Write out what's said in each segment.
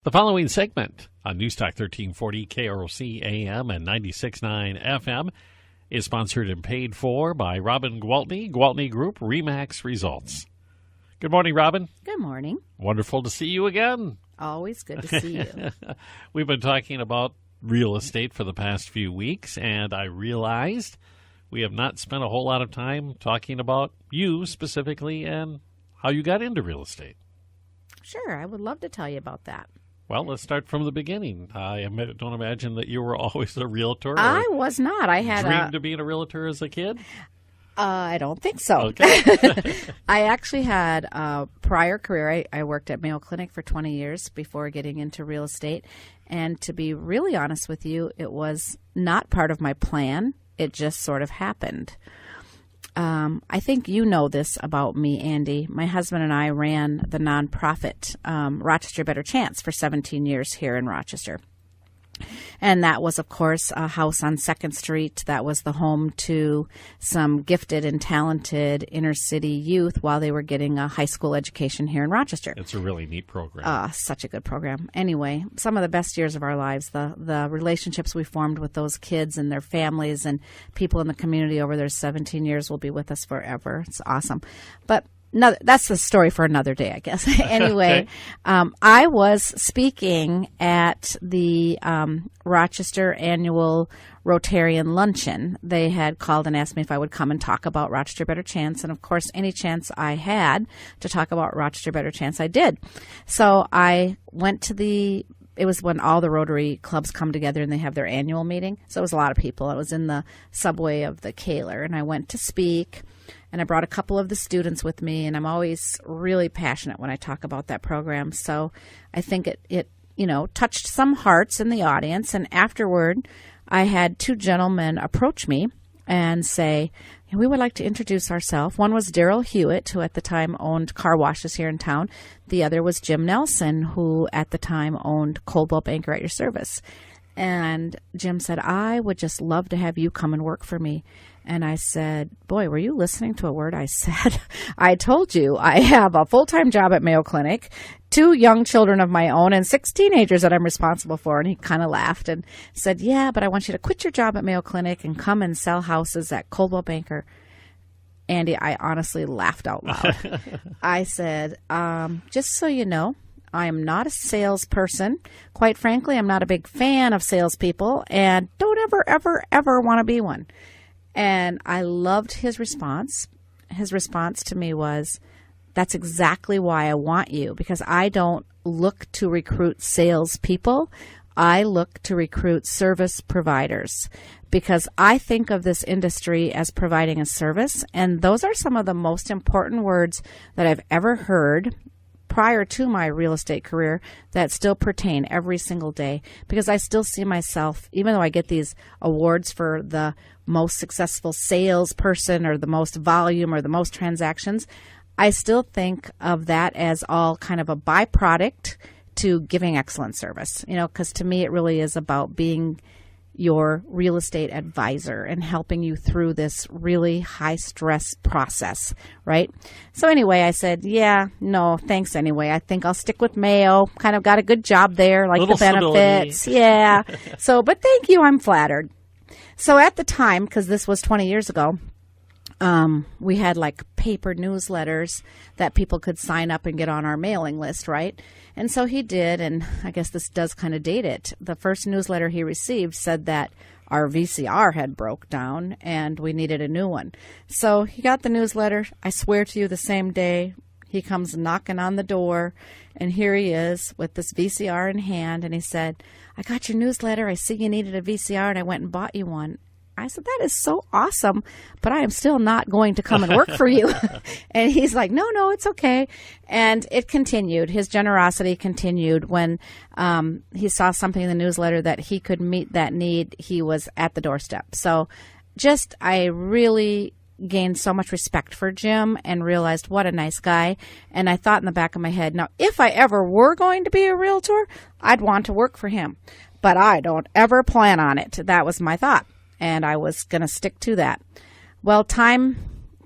The following segment on Newstalk 1340 KROC-AM and 96.9 FM is sponsored and paid for by Robin Gwaltney, Gwaltney Group, RE/MAX Results. Good morning, Robin. Good morning. Wonderful to see you again. Always good to see you. We've been talking about real estate for the past few weeks, and I realized we have not spent a whole lot of time talking about you specifically and how you got into real estate. Sure, I would love to tell you about that. Well, let's start from the beginning. I don't imagine that you were always a realtor. I was not. I had dreamed of being a realtor as a kid? I don't think so. Okay. I actually had a prior career. I worked at Mayo Clinic for 20 years before getting into real estate. And to be really honest with you, it was not part of my plan. It just sort of happened. I think you know this about me, Andy. My husband and I ran the nonprofit Rochester Better Chance for 17 years here in Rochester. And that was, of course, a house on 2nd Street. That was the home to some gifted and talented inner city youth while they were getting a high school education here in Rochester. It's a really neat program. Such a good program. Anyway, some of the best years of our lives, the relationships we formed with those kids and their families and people in the community over their 17 years will be with us forever. It's awesome. But no, that's the story for another day, I guess. Anyway, Okay. I was speaking at the Rochester annual Rotarian luncheon. They had called and asked me if I would come and talk about Rochester Better Chance. And, of course, any chance I had to talk about Rochester Better Chance, I did. So I went to it was when all the Rotary clubs come together and they have their annual meeting. So it was a lot of people. I was in the subway of the Kaler, and I went to speak. And I brought a couple of the students with me, and I'm always really passionate when I talk about that program. So I think it touched some hearts in the audience. And afterward, I had two gentlemen approach me and say, we would like to introduce ourselves. One was Daryl Hewitt, who at the time owned car washes here in town. The other was Jim Nelson, who at the time owned Coldwell Banker at your service. And Jim said, I would just love to have you come and work for me. And I said, boy, were you listening to a word I said? I told you I have a full-time job at Mayo Clinic, 2 young children of my own, and 6 teenagers that I'm responsible for. And he kind of laughed and said, yeah, but I want you to quit your job at Mayo Clinic and come and sell houses at Coldwell Banker. Andy, I honestly laughed out loud. I said, just so you know, I am not a salesperson. Quite frankly, I'm not a big fan of salespeople and don't ever want to be one. And I loved his response. His response to me was, that's exactly why I want you, because I don't look to recruit salespeople. I look to recruit service providers, because I think of this industry as providing a service. And those are some of the most important words that I've ever heard prior to my real estate career that still pertain every single day, because I still see myself, even though I get these awards for the most successful salesperson or the most volume or the most transactions, I still think of that as all kind of a byproduct to giving excellent service, because to me it really is about being your real estate advisor and helping you through this really high stress process, right? So anyway, I said, yeah, no, thanks anyway. I think I'll stick with Mayo. Kind of got a good job there, like the benefits. Stability. Yeah. But thank you. I'm flattered. So at the time, because this was 20 years ago, we had like paper newsletters that people could sign up and get on our mailing list, right? And so he did, and I guess this does kind of date it. The first newsletter he received said that our VCR had broke down and we needed a new one. So he got the newsletter. I swear to you, the same day he comes knocking on the door, and here he is with this VCR in hand, and he said, I got your newsletter. I see you needed a VCR, and I went and bought you one. I said, that is so awesome, but I am still not going to come and work for you. And he's like, no, it's okay. And it continued. His generosity continued. When he saw something in the newsletter that he could meet that need, he was at the doorstep. So I really gained so much respect for Jim and realized what a nice guy. And I thought in the back of my head, now, if I ever were going to be a realtor, I'd want to work for him. But I don't ever plan on it. That was my thought. And I was going to stick to that. Well, time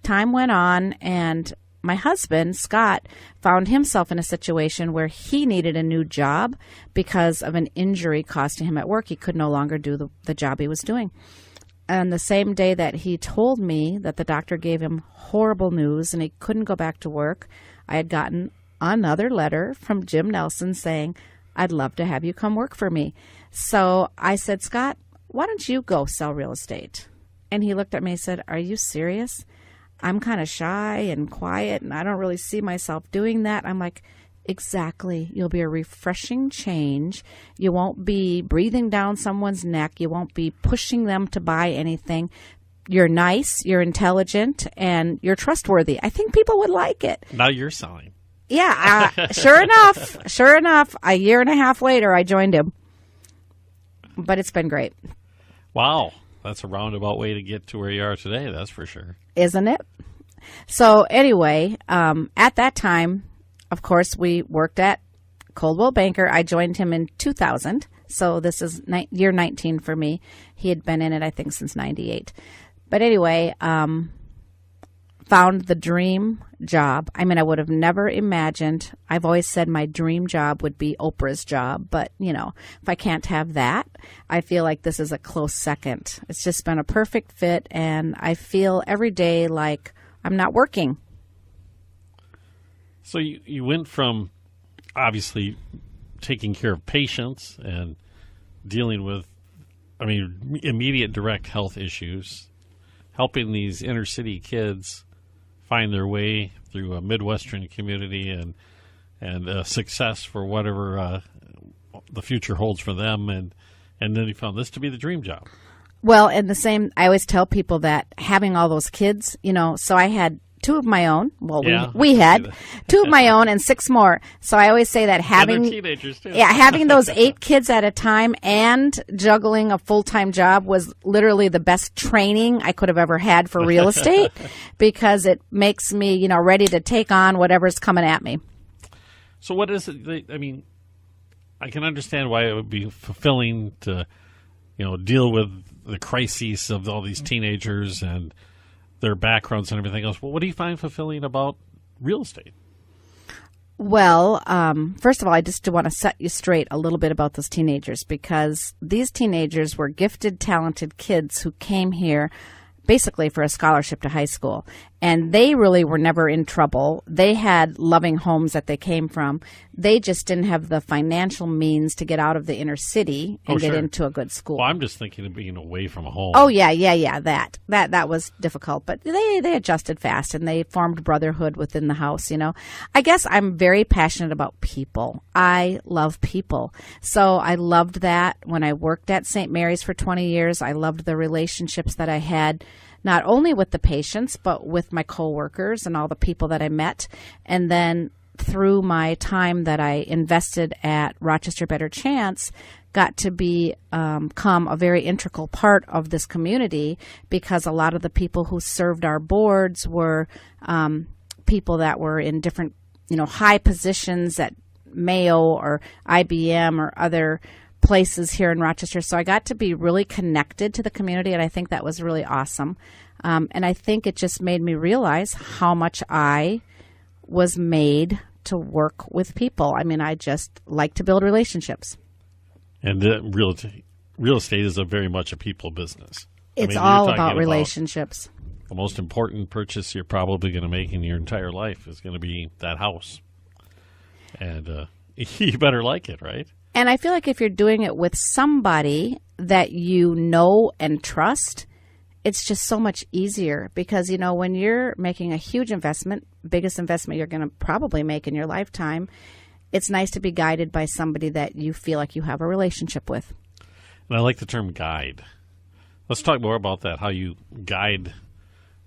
went on, and my husband, Scott, found himself in a situation where he needed a new job because of an injury caused to him at work. He could no longer do the job he was doing. And the same day that he told me that the doctor gave him horrible news and he couldn't go back to work, I had gotten another letter from Jim Nelson saying, I'd love to have you come work for me. So I said, Scott, why don't you go sell real estate? And he looked at me and said, are you serious? I'm kind of shy and quiet, and I don't really see myself doing that. I'm like, exactly. You'll be a refreshing change. You won't be breathing down someone's neck. You won't be pushing them to buy anything. You're nice, you're intelligent, and you're trustworthy. I think people would like it. Now you're selling. Yeah, sure enough, a year and a half later, I joined him. But it's been great. Wow. That's a roundabout way to get to where you are today, that's for sure. Isn't it? So anyway, at that time, of course, we worked at Coldwell Banker. I joined him in 2000. So this is year 19 for me. He had been in it, I think, since 98. But anyway, found the dream job. I mean, I would have never imagined. I've always said my dream job would be Oprah's job. But, you know, if I can't have that, I feel like this is a close second. It's just been a perfect fit. And I feel every day like I'm not working. So you went from obviously taking care of patients and dealing with, immediate direct health issues, helping these inner city kids find their way through a Midwestern community and success for whatever the future holds for them. And then you found this to be the dream job. Well, and the same, I always tell people that having all those kids, so I had 2 of my own. Well, yeah, we had 2 of my own and 6 more. So I always say that having teenagers too. Yeah, having those 8 kids at a time and juggling a full-time job was literally the best training I could have ever had for real estate because it makes me, ready to take on whatever's coming at me. So what is it? I can understand why it would be fulfilling to, deal with the crises of all these teenagers and their backgrounds and everything else. Well, what do you find fulfilling about real estate? Well, first of all, I just want to set you straight a little bit about those teenagers because these teenagers were gifted, talented kids who came here basically for a scholarship to high school. And they really were never in trouble. They had loving homes that they came from. They just didn't have the financial means to get out of the inner city and get into a good school. Well, I'm just thinking of being away from home. Oh, yeah. That was difficult. But they adjusted fast, and they formed brotherhood within the house, I guess I'm very passionate about people. I love people. So I loved that when I worked at St. Mary's for 20 years. I loved the relationships that I had, not only with the patients, but with my coworkers and all the people that I met. And then through my time that I invested at Rochester Better Chance, got to become a very integral part of this community because a lot of the people who served our boards were people that were in different, high positions at Mayo or IBM or other places here in Rochester. So I got to be really connected to the community, and I think that was really awesome. And I think it just made me realize how much I was made to work with people. I just like to build relationships. And real estate is very much a people business. It's all about relationships. The most important purchase you're probably going to make in your entire life is going to be that house. And you better like it, right? And I feel like if you're doing it with somebody that you know and trust, it's just so much easier because, when you're making a huge investment, biggest investment you're going to probably make in your lifetime, it's nice to be guided by somebody that you feel like you have a relationship with. And I like the term guide. Let's talk more about that, how you guide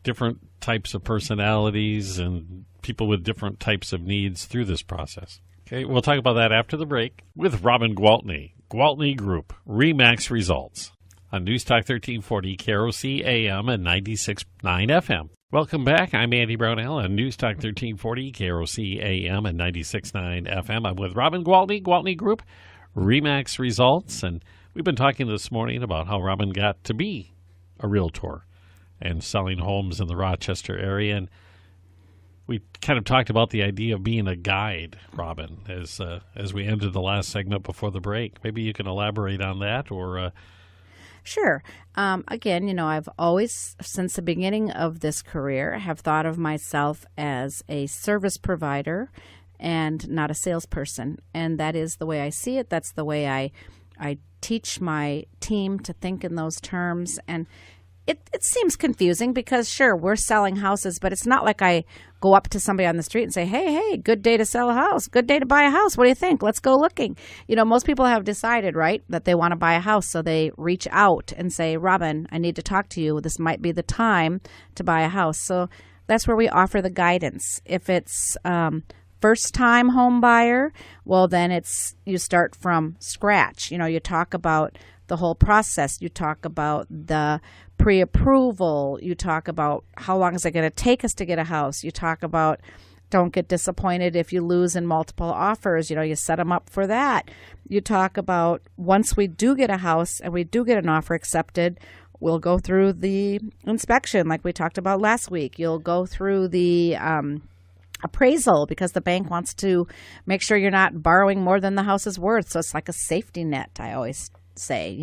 different types of personalities and people with different types of needs through this process. Okay, we'll talk about that after the break with Robin Gwaltney, Gwaltney Group, RE/MAX Results on News Talk 1340, KROC-AM and 96.9 FM. Welcome back. I'm Andy Brownell on News Talk 1340, KROC-AM and 96.9 FM. I'm with Robin Gwaltney, Gwaltney Group, RE/MAX Results, and we've been talking this morning about how Robin got to be a realtor and selling homes in the Rochester area. And We kind of talked about the idea of being a guide, Robin, as we ended the last segment before the break. Maybe you can elaborate on that, or Sure. Again, I've always, since the beginning of this career, have thought of myself as a service provider and not a salesperson. And that is the way I see it. That's the way I teach my team to think in those terms. And it seems confusing because, sure, we're selling houses, but it's not like I go up to somebody on the street and say, hey, good day to sell a house, good day to buy a house. What do you think? Let's go looking. Most people have decided, right, that they want to buy a house. So they reach out and say, Robin, I need to talk to you. This might be the time to buy a house. So that's where we offer the guidance. If it's first-time home buyer, well, then you start from scratch. You talk about the whole process. You talk about the pre-approval. You talk about how long is it going to take us to get a house. You talk about don't get disappointed if you lose in multiple offers. You set them up for that. You talk about once we do get a house and we do get an offer accepted, we'll go through the inspection like we talked about last week. You'll go through the appraisal because the bank wants to make sure you're not borrowing more than the house is worth. So it's like a safety net, I always say,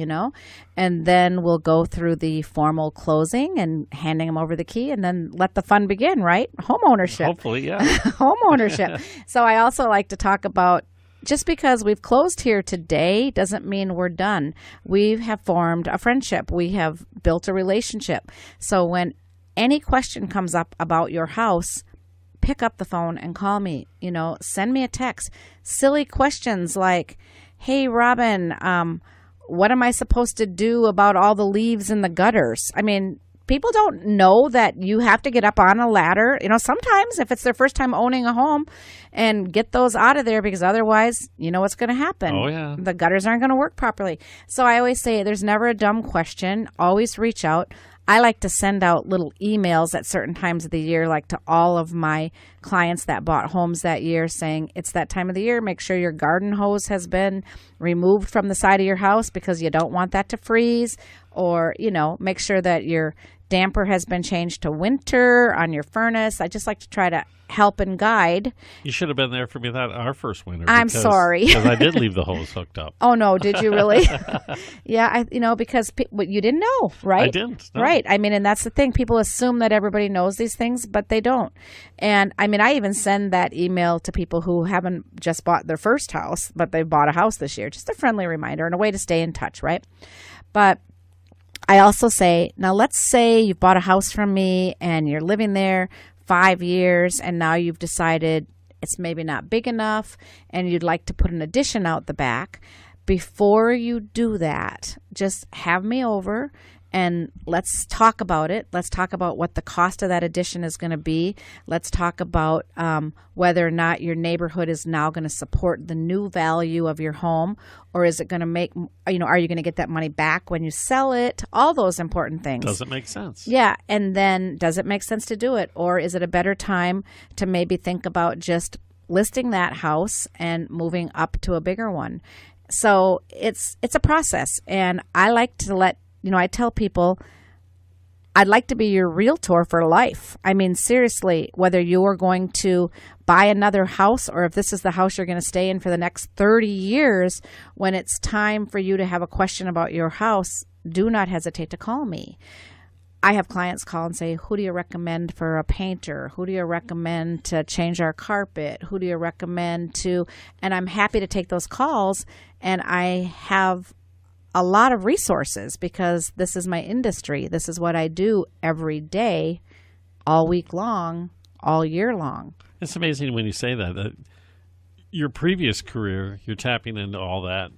and then we'll go through the formal closing and handing them over the key and then let the fun begin, right? Home ownership. Hopefully, yeah. Home ownership. So I also like to talk about just because we've closed here today doesn't mean we're done. We have formed a friendship. We have built a relationship. So when any question comes up about your house, pick up the phone and call me, send me a text. Silly questions like, hey, Robin, what am I supposed to do about all the leaves in the gutters? I mean, people don't know that you have to get up on a ladder. Sometimes if it's their first time owning a home and get those out of there because otherwise, what's going to happen. Oh, yeah. The gutters aren't going to work properly. So I always say there's never a dumb question. Always reach out. I like to send out little emails at certain times of the year, like to all of my clients that bought homes that year saying, it's that time of the year. Make sure your garden hose has been removed from the side of your house because you don't want that to freeze. Or, make sure that your damper has been changed to winter on your furnace. I just like to try to help and guide. You should have been there for me that our first winter. I'm sorry. Because I did leave the hose hooked up. Oh, no. Did you really? Yeah. Because you didn't know, right? I didn't. No. Right. I mean, and that's the thing. People assume that everybody knows these things, but they don't. And I mean, I even send that email to people who haven't just bought their first house, but they bought a house this year. Just a friendly reminder and a way to stay in touch, right? But I also say, now let's say you bought a house from me and you're living there 5 years and now you've decided it's maybe not big enough and you'd like to put an addition out the back. Before you do that, just have me over and let's talk about it. Let's talk about what the cost of that addition is going to be. Let's talk about whether or not your neighborhood is now going to support the new value of your home, or is it going to make, are you going to get that money back when you sell it? All those important things. Does it make sense? Yeah. And then does it make sense to do it? Or is it a better time to maybe think about just listing that house and moving up to a bigger one? So it's a process. And I like to I tell people, I'd like to be your realtor for life. I mean, seriously, whether you're going to buy another house or if this is the house you're going to stay in for the next 30 years, when it's time for you to have a question about your house, do not hesitate to call me. I have clients call and say, who do you recommend for a painter? Who do you recommend to change our carpet? Who do you recommend to? And I'm happy to take those calls. And I have a lot of resources because this is my industry. This is what I do every day, all week long, all year long. It's amazing when you say that your previous career, you're tapping into all that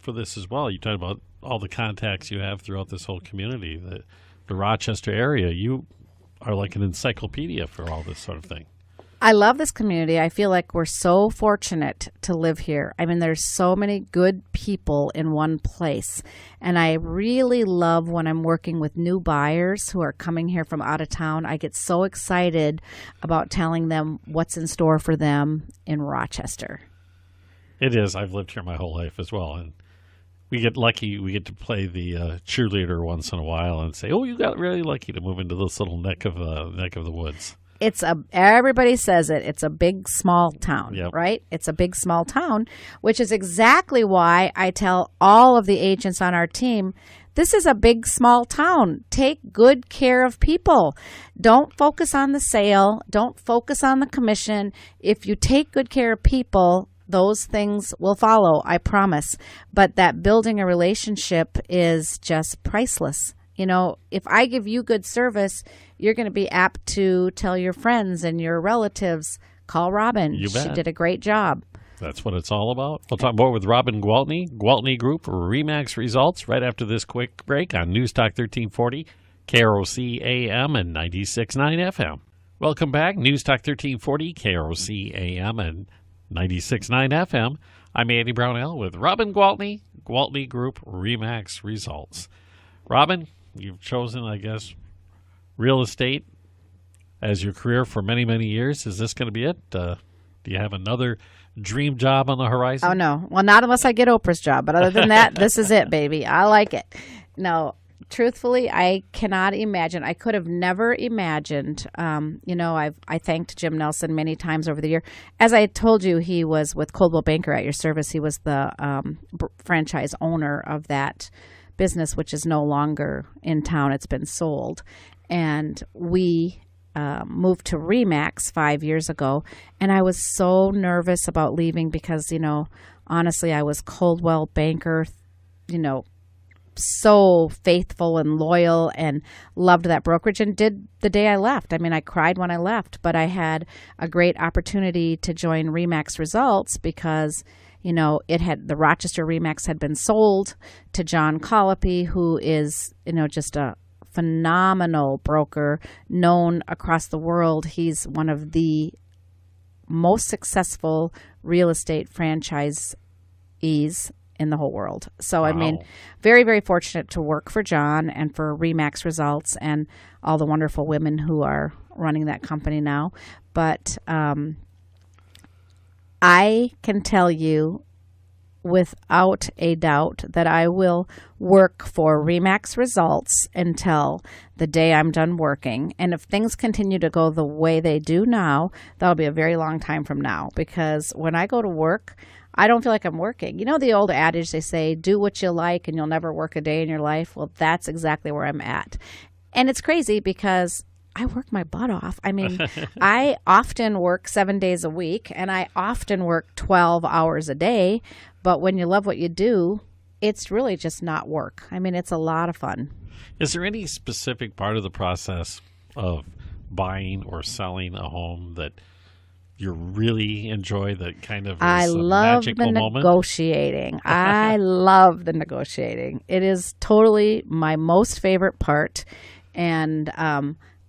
for this as well. You talk about all the contacts you have throughout this whole community, the Rochester area. You are like an encyclopedia for all this sort of thing. I love this community. I feel like we're so fortunate to live here. I mean, there's so many good people in one place. And I really love when I'm working with new buyers who are coming here from out of town. I get so excited about telling them what's in store for them in Rochester. It is. I've lived here my whole life as well. And we get lucky. We get to play the cheerleader once in a while and say, oh, you got really lucky to move into this little neck of the woods. everybody says it. It's a big, small town, Yep. right? It's a big, small town, which is exactly why I tell all of the agents on our team, this is a big, small town. Take good care of people. Don't focus on the sale. Don't focus on the commission. If you take good care of people, those things will follow, I promise. But that building a relationship is just priceless. If I give you good service, you're going to be apt to tell your friends and your relatives, call Robin. You bet. She did a great job. That's what it's all about. We'll talk more with Robin Gwaltney, Gwaltney Group, RE/MAX results right after this quick break on News Talk 1340, KROC-AM and 96.9 FM. Welcome back. News Talk 1340, KROC-AM and 96.9 FM. I'm Andy Brownell with Robin Gwaltney, Gwaltney Group, RE/MAX results. Robin, you've chosen, I guess, real estate as your career for many, many years. Is this going to be it? Do you have another dream job on the horizon? Oh, no. Well, not unless I get Oprah's job. But other than that, this is it, baby. I like it. No, truthfully, I cannot imagine. I could have never imagined. I thanked Jim Nelson many times over the year. As I told you, he was with Coldwell Banker at your service. He was the franchise owner of that business, which is no longer in town. It's been sold. And we moved to RE/MAX 5 years ago, and I was so nervous about leaving because, honestly, I was Coldwell Banker, so faithful and loyal and loved that brokerage and did the day I left. I mean, I cried when I left, but I had a great opportunity to join RE/MAX results because, the Rochester RE/MAX had been sold to John Colopy, who is, just a phenomenal broker known across the world. He's one of the most successful real estate franchisees in the whole world. So, Wow. I mean, very, very fortunate to work for John and for RE/MAX results and all the wonderful women who are running that company now. But I can tell you without a doubt that I will work for RE/MAX results until the day I'm done working. And if things continue to go the way they do now, that'll be a very long time from now, because when I go to work, I don't feel like I'm working. The old adage, they say, do what you like and you'll never work a day in your life. Well, that's exactly where I'm at. And it's crazy because I work my butt off. I mean, I often work 7 days a week and I often work 12 hours a day. But when you love what you do, it's really just not work. I mean, it's a lot of fun. Is there any specific part of the process of buying or selling a home that you really enjoy, that kind of I is a love the magical moment? negotiating. I love the negotiating. It is totally my most favorite part. And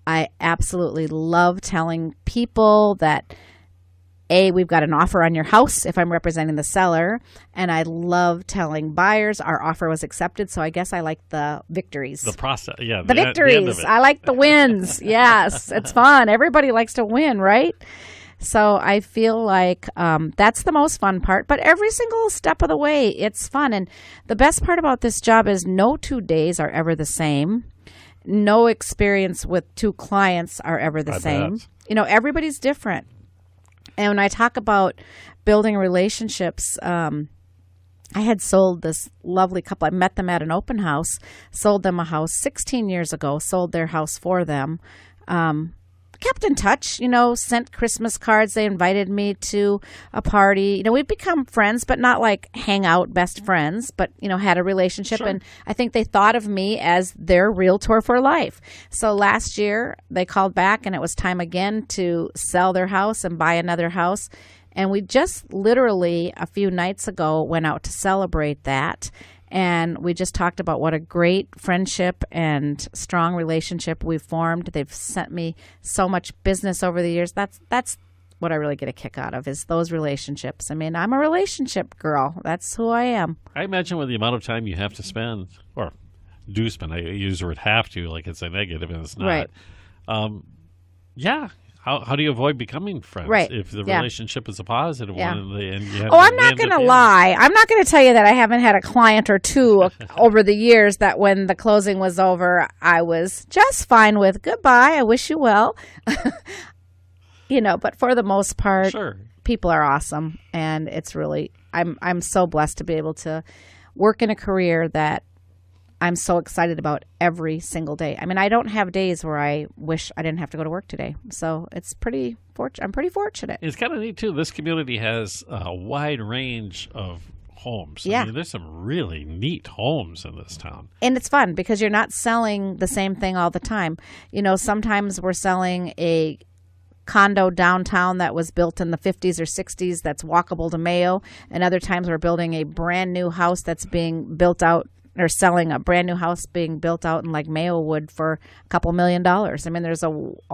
I absolutely love telling people that, we've got an offer on your house if I'm representing the seller. And I love telling buyers our offer was accepted. So I guess I like the victories. The process, yeah. The victories. The end of it. I like the wins. Yes, it's fun. Everybody likes to win, right? So I feel like that's the most fun part. But every single step of the way, it's fun. And the best part about this job is no 2 days are ever the same. No experience with two clients are ever the same. Bet. Everybody's different. And when I talk about building relationships, I had sold this lovely couple. I met them at an open house, sold them a house 16 years ago, sold their house for them. Kept in touch, sent Christmas cards. They invited me to a party. We've become friends, but not like hang out best friends, but, had a relationship. Sure. And I think they thought of me as their realtor for life. So last year they called back and it was time again to sell their house and buy another house. And we just literally a few nights ago went out to celebrate that. And we just talked about what a great friendship and strong relationship we've formed. They've sent me so much business over the years. That's what I really get a kick out of, is those relationships. I mean, I'm a relationship girl. That's who I am. I imagine with the amount of time you have to spend, or do spend, I use the word have to, like it's a negative, and it's not. Right. Yeah. How do you avoid becoming friends if the relationship is a positive one? And you have I'm not going to lie. I'm not going to tell you that I haven't had a client or two over the years that when the closing was over, I was just fine with goodbye. I wish you well. But for the most part, Sure. people are awesome, and it's really I'm so blessed to be able to work in a career that I'm so excited about every single day. I mean, I don't have days where I wish I didn't have to go to work today. So it's I'm pretty fortunate. It's kind of neat, too. This community has a wide range of homes. Yeah. I mean, there's some really neat homes in this town. And it's fun because you're not selling the same thing all the time. Sometimes we're selling a condo downtown that was built in the 50s or 60s that's walkable to Mayo. And other times we're building a brand new house that's being built out, or selling a brand new house being built out in like Mayo would for a couple $1 million. I mean, there's a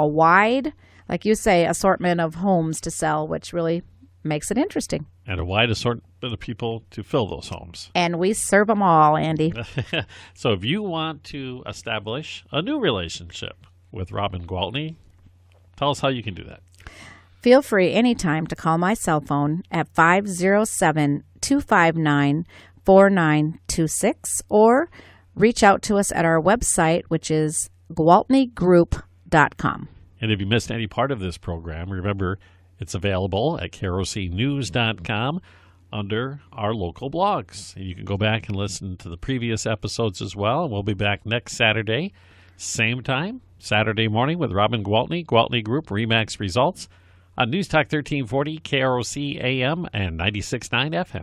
wide, like you say, assortment of homes to sell, which really makes it interesting. And a wide assortment of people to fill those homes. And we serve them all, Andy. So if you want to establish a new relationship with Robin Gwaltney, tell us how you can do that. Feel free anytime to call my cell phone at 507-259-4926 or reach out to us at our website, which is gwaltneygroup.com. And if you missed any part of this program, remember it's available at KROCnews.com under our local blogs. And you can go back and listen to the previous episodes as well. And we'll be back next Saturday, same time, Saturday morning with Robin Gwaltney, Gwaltney Group, RE/MAX Results on News Talk 1340, KROC-AM and 96.9 FM.